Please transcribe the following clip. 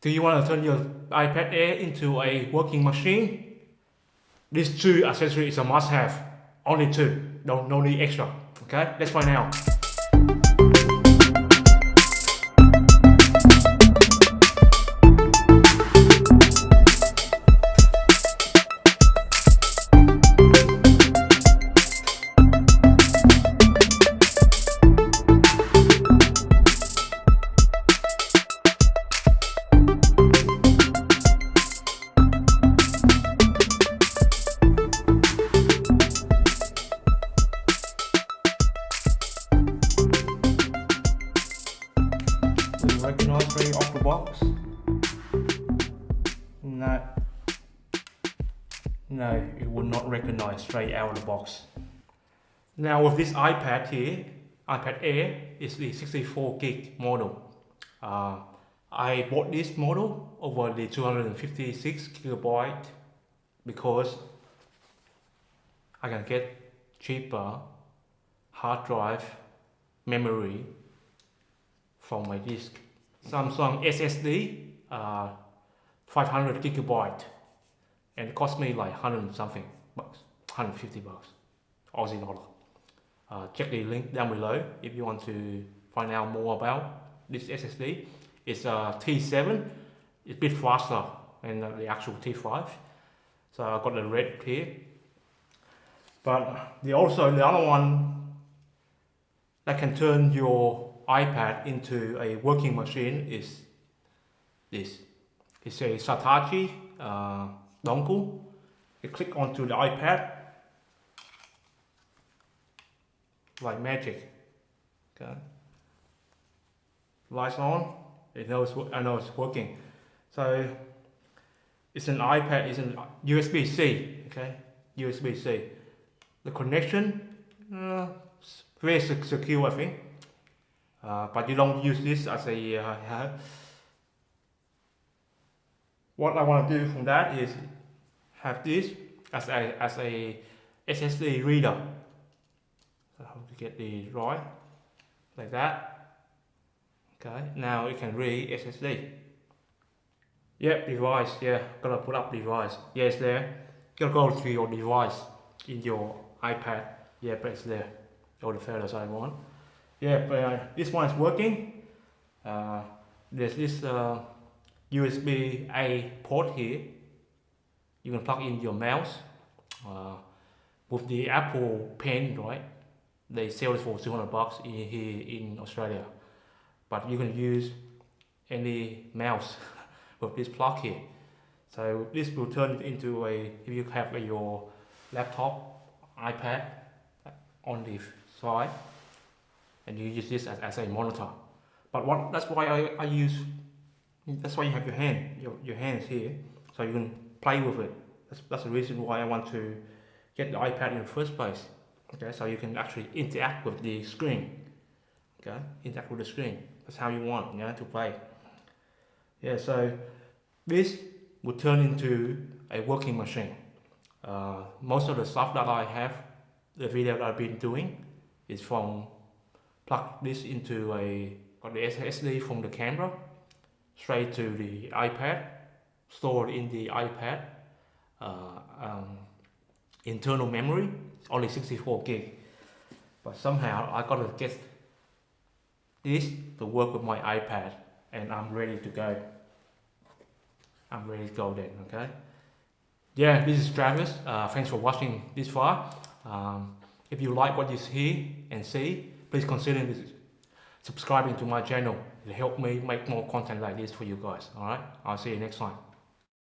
Do you want to turn your iPad Air into a working machine? These two accessories is a must-have. Only two. No need extra. Okay, let's find out. Recognize straight off the box? No, it will not recognize straight out of the box. Now with this iPad here, iPad Air is the 64 gig model. I bought this model over the 256 gigabyte because I can get cheaper hard drive memory from my disk. Samsung SSD 500 gigabyte and it cost me like 100 something bucks, 150 bucks Aussie dollar. Check the link down below if you want to find out more about this SSD. It's a T7, it's a bit faster than the actual T5, so I got the red here. But the other one that can turn your iPad into a working machine is this. It's a Satechi dongle. You click onto the iPad like magic. Okay. Lights on. I know it's working. So it's an iPad. It's an USB-C. Okay, USB-C. The connection very secure, I think. But you don't use this as a what I want to do from that is have this as a SSD reader. So how to get the right like that. Okay, now it can read SSD. Yep, device. Yeah, gotta put up device. Yes, there. Gotta go to your device in your iPad. Yeah, but it's there. All the photos I want. Yeah, but this one is working. There's this USB-A port here. You can plug in your mouse. With the Apple Pen, right? They sell it for 200 bucks here in Australia. But you can use any mouse with this plug here. So this will turn into if you have your laptop, iPad on the side, and you use this as a monitor. But that's why I use. That's why you have your hands here, so you can play with it. That's the reason why I want to get the iPad in the first place. Okay, so you can actually interact with the screen. Okay, interact with the screen. That's how you want, to play. Yeah, so this would turn into a working machine. Most of the stuff that I have, the video that I've been doing, is from plug this into got the SSD from the camera straight to the iPad, stored in the iPad. Internal memory, only 64 gig. But somehow I gotta get this to work with my iPad, and I'm ready to go. I'm ready to go then, okay? Yeah, this is Travis. Thanks for watching this far. If you like what you hear and see, please consider subscribing to my channel. It'll help me make more content like this for you guys. Alright? I'll see you next time.